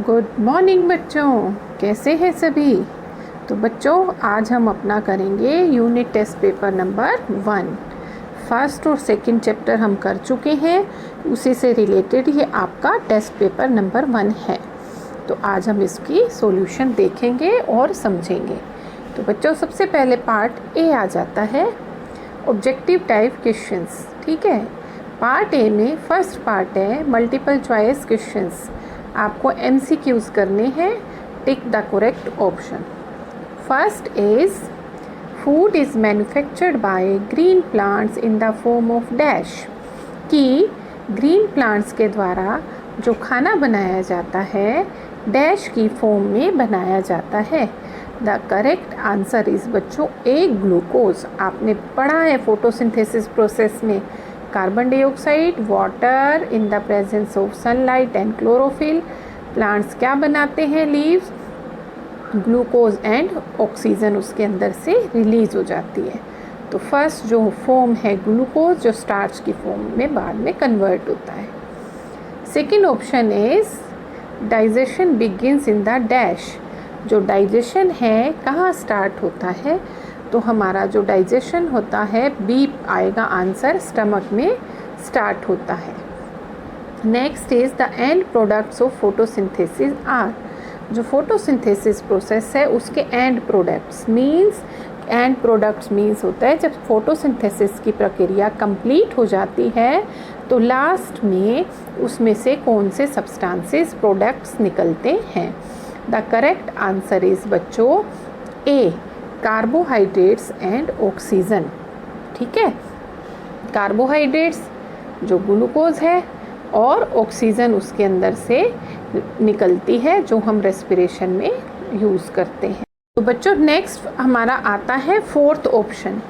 Good morning बच्चों, कैसे हैं सभी। तो बच्चों आज हम अपना करेंगे unit test paper number 1। First और सेकंड चैप्टर हम कर चुके हैं, उसी से रिलेटेड ये आपका टेस्ट पेपर नंबर 1 है। तो आज हम इसकी सॉल्यूशन देखेंगे और समझेंगे। तो बच्चों सबसे पहले पार्ट ए आ जाता है, ऑब्जेक्टिव टाइप क्वेश्चंस। ठीक है, पार्ट ए में फर्स्ट पार्ट है मल्टीपल चॉइस क्वेश्चंस। आपको MCQs करने हैं, tick the correct option. First is food is manufactured by green plants in the form of dash, कि ग्रीन प्लांट्स के द्वारा जो खाना बनाया जाता है डैश की फॉर्म में बनाया जाता है। द करेक्ट आंसर इज़ बच्चों ए ग्लूकोज। आपने पढ़ा है फोटोसिंथेसिस प्रोसेस में carbon dioxide, water in the presence of sunlight and chlorophyll. Plants क्या बनाते हैं, लीव्स, ग्लूकोज एंड ऑक्सीजन उसके अंदर से रिलीज हो जाती है। तो फर्स्ट जो फॉर्म है ग्लूकोज, जो स्टार्च की फॉर्म में बाद में कन्वर्ट होता है। Second option is digestion begins in the dash. जो डाइजेशन है कहाँ स्टार्ट होता है, तो हमारा जो डाइजेशन होता है बी आएगा आंसर, स्टमक में स्टार्ट होता है। Next is the end products of photosynthesis are. जो फोटोसिंथेसिस प्रोसेस है उसके एंड प्रोडक्ट्स मीन्स होता है जब फोटोसिंथेसिस की प्रक्रिया कंप्लीट हो जाती है तो लास्ट में उसमें से कौन से सब्सटेंसेस प्रोडक्ट्स निकलते हैं। द करेक्ट आंसर इज बच्चों ए कार्बोहाइड्रेट्स एंड ऑक्सीजन। ठीक है, कार्बोहाइड्रेट्स जो ग्लूकोज है और ऑक्सीजन उसके अंदर से निकलती है जो हम रेस्पिरेशन में यूज़ करते हैं। तो बच्चों नेक्स्ट हमारा आता है fourth option,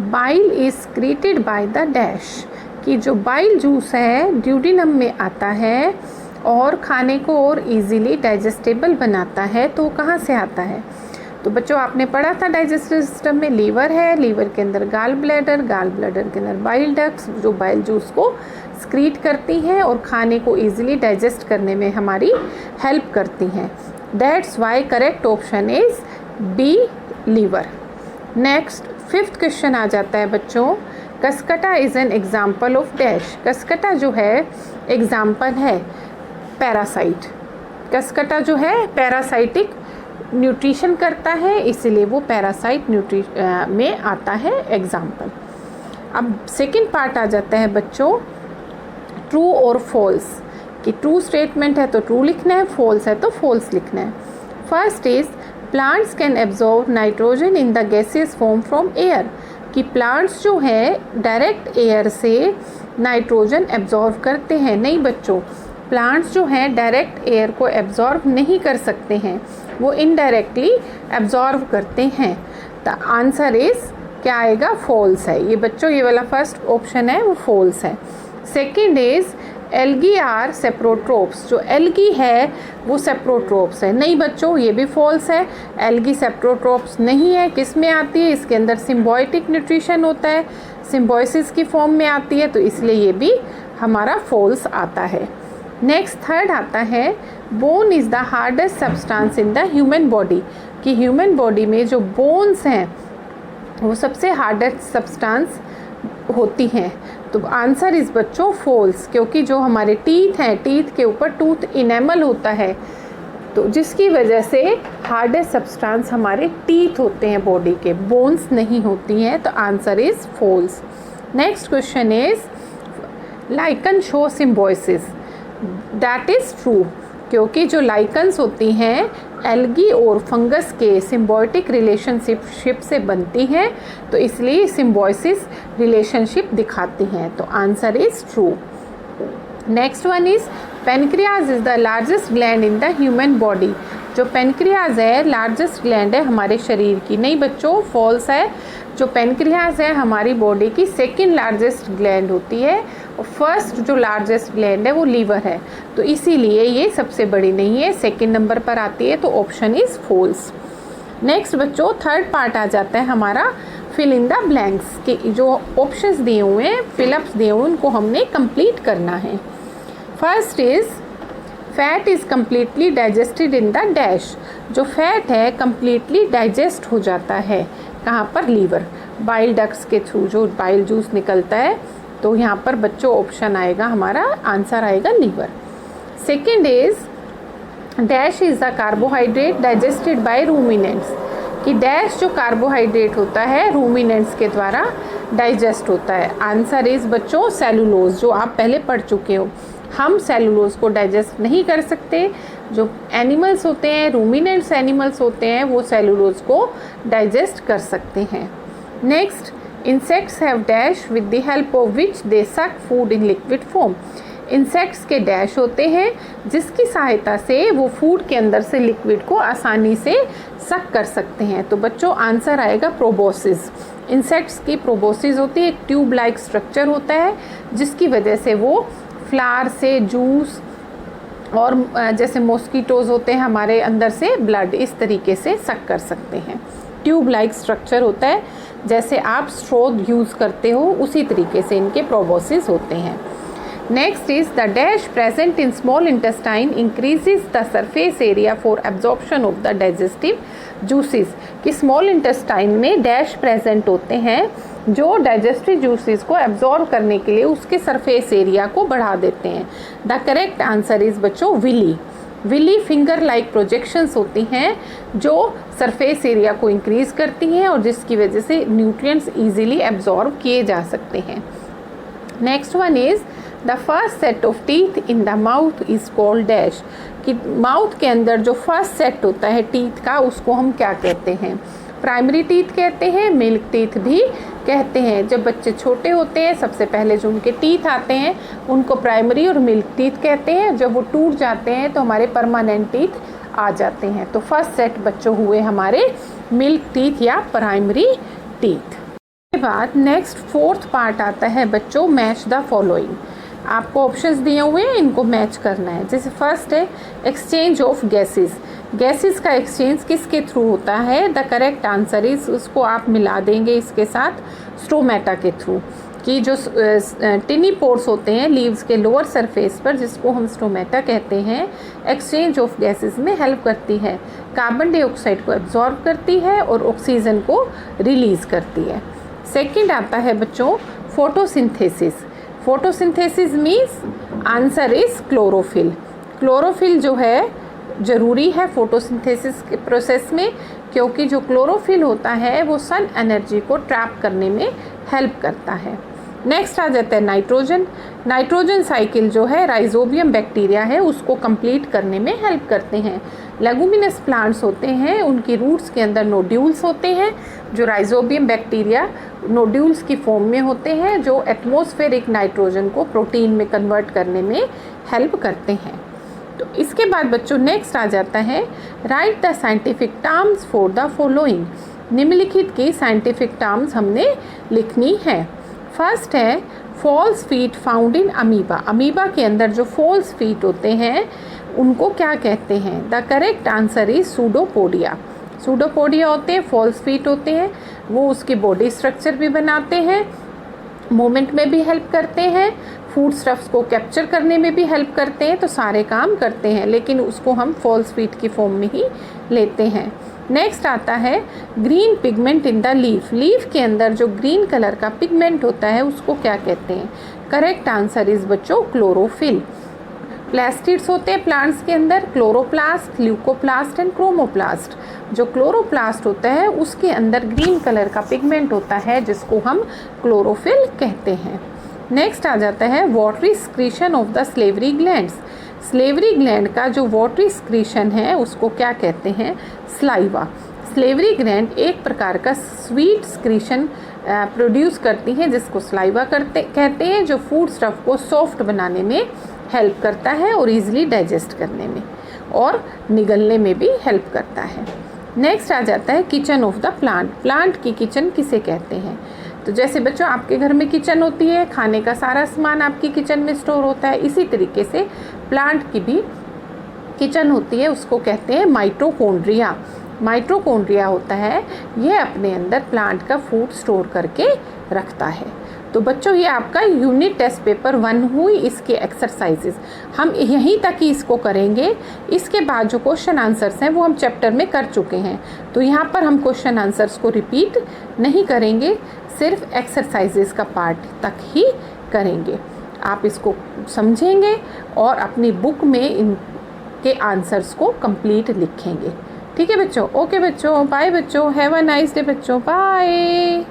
bile is created by the dash, कि जो बाइल जूस है ड्यूडिनम में आता है और खाने को और इजीली डाइजेस्टेबल बनाता है। तो कहाँ से आता है, तो बच्चों आपने पढ़ा था डाइजेस्टिव सिस्टम में लीवर है, लीवर के अंदर गाल ब्लैडर के अंदर बाइल डक्ट्स जो बाइल जूस को स्क्रीट करती हैं और खाने को इजीली डाइजेस्ट करने में हमारी हेल्प करती हैं। That's why correct option is B lever. Next fifth question आ जाता है बच्चों, cuscuta is an example of dash. Cuscuta जो है एग्जाम्पल है पैरासाइट। कसकटा जो है पैरासाइटिक न्यूट्रिशन करता है, इसलिए वो पैरासाइट में आता है एग्जाम्पल। अब सेकंड पार्ट आ जाता है बच्चों ट्रू और फॉल्स, कि ट्रू स्टेटमेंट है तो ट्रू लिखना है, फॉल्स है तो फॉल्स लिखना है। First is plants can absorb nitrogen in the gaseous form from air, कि प्लांट्स जो है डायरेक्ट एयर से नाइट्रोजन एब्जॉर्ब करते हैं। नहीं बच्चों, प्लांट्स जो हैं डायरेक्ट एयर को एब्जॉर्ब नहीं कर सकते हैं, वो इनडायरेक्टली एब्जॉर्ब करते हैं। द आंसर इज़ क्या आएगा, फॉल्स है। ये बच्चों ये वाला फर्स्ट ऑप्शन है वो फॉल्स है। सेकंड इज़ एल्गी आर सेप्रोट्रोप्स, जो एल्गी है वो सेप्रोट्रोप्स है। नहीं बच्चों ये भी फॉल्स है, एल्गी सेप्रोट्रोप्स नहीं है। किस में आती है, इसके अंदर सिम्बायोटिक न्यूट्रिशन होता है, सिम्बायोसिस की फॉर्म में आती है, तो इसलिए ये भी हमारा फॉल्स आता है। नेक्स्ट थर्ड आता है bone is the hardest substance in the human body, कि ह्यूमन बॉडी में जो बोन्स हैं वो सबसे हार्डेस्ट सब्सटेंस होती हैं। तो आंसर इज़ बच्चों फॉल्स, क्योंकि जो हमारे टीथ हैं, टीथ के ऊपर टूथ इनेमल होता है, तो जिसकी वजह से हार्डेस्ट सब्सटेंस हमारे टीथ होते हैं बॉडी के, बोन्स नहीं होती हैं। तो answer is false. Next question is lichen show symbiosis, that is true, क्योंकि जो लाइकन्स होती हैं एल्गी और फंगस के सिम्बायोटिक रिलेशनशिप से बनती हैं, तो इसलिए सिम्बायोसिस रिलेशनशिप दिखाती हैं। तो answer is true. Next one is pancreas is the largest gland in the human body, जो पेनक्रियाज है लार्जेस्ट ग्लैंड है हमारे शरीर की। नहीं बच्चों फॉल्स है, जो पेनक्रियाज है हमारी बॉडी की सेकंड लार्जेस्ट ग्लैंड होती है और फर्स्ट जो लार्जेस्ट ग्लैंड है वो लीवर है, तो इसीलिए ये सबसे बड़ी नहीं है, सेकंड नंबर पर आती है। तो ऑप्शन इज़ फॉल्स। नेक्स्ट बच्चों थर्ड पार्ट आ जाता है हमारा फिल इन द ब्लैंक्स, के जो ऑप्शंस दिए हुए हैं, फिलअप्स दिए हुए उनको हमने कंप्लीट करना है। First is fat is completely digested in the dash. जो फैट है कम्प्लीटली डाइजेस्ट हो जाता है कहाँ पर, लीवर, बाइल डक्ट्स के थ्रू जो बाइल जूस निकलता है। तो यहाँ पर बच्चों ऑप्शन आएगा, हमारा आंसर आएगा liver. Second is dash is the carbohydrate digested by ruminants, कि डैश जो कार्बोहाइड्रेट होता है रूमिनेंट्स के द्वारा डाइजेस्ट होता है। आंसर इज बच्चों सेलुलोज, जो आप पहले पढ़ चुके हो। हम सेलुलोज को डाइजेस्ट नहीं कर सकते, जो एनिमल्स होते हैं, रूमिनेंट्स एनिमल्स होते हैं, वो सेलुलोज को डाइजेस्ट कर सकते हैं। Next, insects have dash with the help of which they suck food in liquid form. Insects के डैश होते हैं जिसकी सहायता से वो फूड के अंदर से लिक्विड को आसानी से सक कर सकते हैं। तो बच्चों आंसर आएगा प्रोबोसिस। इंसेक्ट्स की प्रोबोसिस होती है, एक ट्यूब लाइक स्ट्रक्चर होता है जिसकी वजह से वो फ्लावर से जूस और जैसे मॉस्किटोज़ होते हैं हमारे अंदर से ब्लड इस तरीके से सक कर सकते हैं। ट्यूब लाइक स्ट्रक्चर होता है, जैसे आप स्ट्रॉ यूज़ करते हो उसी तरीके से इनके प्रोबोसिस होते हैं। Next is the dash present in small intestine increases the surface area for absorption of the digestive juices, कि small intestine में डैश प्रेजेंट होते हैं जो डाइजेस्टिव जूसेस को एब्जॉर्ब करने के लिए उसके सरफेस एरिया को बढ़ा देते हैं। द करेक्ट आंसर इज बच्चों villi. Villi finger like projections होती हैं जो सरफेस एरिया को इंक्रीज करती हैं और जिसकी वजह से न्यूट्रिएंट्स इजीली एब्जॉर्ब किए जा सकते हैं। Next one is the first set of teeth in the mouth is called dash, कि माउथ के अंदर जो फर्स्ट सेट होता है टीथ का उसको हम क्या कहते हैं, प्राइमरी टीथ कहते हैं, मिल्क टीथ भी कहते हैं। जब बच्चे छोटे होते हैं सबसे पहले जो उनके टीथ आते हैं उनको प्राइमरी और मिल्क टीथ कहते हैं। जब वो टूट जाते हैं तो हमारे परमानेंट टीथ आ जाते हैं। तो फर्स्ट सेट बच्चों हुए हमारे मिल्क टीथ या प्राइमरी टीथ। के बाद नेक्स्ट फोर्थ पार्ट आता है बच्चों मैच द फॉलोइंग। आपको ऑप्शंस दिए हुए हैं, इनको मैच करना है। जैसे फर्स्ट है एक्सचेंज ऑफ गैसेस। गैसेस का एक्सचेंज किसके थ्रू होता है, द करेक्ट आंसर इज, उसको आप मिला देंगे इसके साथ स्टोमेटा के थ्रू, कि जो टिनी पोर्स होते हैं लीव्स के लोअर सरफेस पर जिसको हम स्टोमेटा कहते हैं, एक्सचेंज ऑफ गैसेस में हेल्प करती है, कार्बन डाइऑक्साइड को एब्जॉर्ब करती है और ऑक्सीजन को रिलीज़ करती है। सेकेंड आता है बच्चों photosynthesis. Photosynthesis means answer is chlorophyll. Chlorophyll जो है ज़रूरी है फोटोसिंथेसिस के प्रोसेस में, क्योंकि जो क्लोरोफिल होता है वो सन एनर्जी को ट्रैप करने में हेल्प करता है। नेक्स्ट आ जाता है नाइट्रोजन। नाइट्रोजन साइकिल जो है राइजोबियम बैक्टीरिया है उसको कंप्लीट करने में हेल्प करते हैं। लेगुमिनस प्लांट्स होते हैं उनकी रूट्स के अंदर नोड्यूल्स होते हैं जो राइजोबियम बैक्टीरिया नोड्यूल्स की फॉर्म में होते हैं, जो एटमॉस्फेरिक नाइट्रोजन को प्रोटीन में कन्वर्ट करने में हेल्प करते हैं। तो इसके बाद बच्चों नेक्स्ट आ जाता है write the scientific terms for the following. निम्नलिखित की साइंटिफिक टर्म्स हमने लिखनी है। फर्स्ट है false feet found in amoeba. Amoeba के अंदर जो फॉल्स फीट होते हैं उनको क्या कहते हैं, the correct answer is pseudopodia. Pseudopodia होते हैं, फॉल्स फीट होते हैं, वो उसकी बॉडी स्ट्रक्चर भी बनाते हैं, मूवमेंट में भी हेल्प करते हैं, फूड स्टफ्स को कैप्चर करने में भी हेल्प करते हैं, तो सारे काम करते हैं, लेकिन उसको हम फॉल्स फीट की फॉर्म में ही लेते हैं। नेक्स्ट आता है green pigment in the leaf. Leaf के अंदर जो ग्रीन कलर का पिगमेंट होता है उसको क्या कहते हैं, करेक्ट आंसर इज बच्चों क्लोरोफिल। प्लास्टिड्स होते हैं प्लांट्स के अंदर, क्लोरोप्लास्ट, ल्यूकोप्लास्ट एंड क्रोमोप्लास्ट। जो क्लोरोप्लास्ट होता है उसके अंदर ग्रीन कलर का पिगमेंट होता है जिसको हम क्लोरोफिल कहते हैं। नेक्स्ट आ जाता है watery secretion of the slavery glands. Salivary gland का जो वाटरी स्क्रीशन है उसको क्या कहते हैं, स्लाइवा। स्लेवरी ग्लैंड एक प्रकार का स्वीट स्क्रीशन प्रोड्यूस करती हैं जिसको स्लाइवा कहते हैं, जो फूड स्टफ को सॉफ्ट बनाने में हेल्प करता है और इजीली डाइजेस्ट करने में और निगलने में भी हेल्प करता है। नेक्स्ट आ जाता है kitchen of the plant. Plant की किचन किसे कहते हैं, तो जैसे बच्चों आपके घर में किचन होती है, खाने का सारा सामान आपकी किचन में स्टोर होता है, इसी तरीके से प्लांट की भी किचन होती है, उसको कहते हैं माइटोकॉन्ड्रिया। माइटोकॉन्ड्रिया होता है ये अपने अंदर प्लांट का फूड स्टोर करके रखता है। तो बच्चों ये आपका यूनिट टेस्ट पेपर 1 हुई इसके एक्सरसाइजेस। हम यहीं तक ही इसको करेंगे, इसके बाद जो क्वेश्चन आंसर्स हैं वो हम चैप्टर में कर चुके हैं, तो यहाँ पर हम क्वेश्चन आंसर्स को रिपीट नहीं करेंगे, सिर्फ एक्सरसाइजेस का पार्ट तक ही करेंगे। आप इसको समझेंगे और अपनी बुक में इनके आंसर्स को कंप्लीट लिखेंगे। ठीक है बच्चों, ओके बच्चों, बाय बच्चों, हैव अ नाइस डे बच्चों, बाय।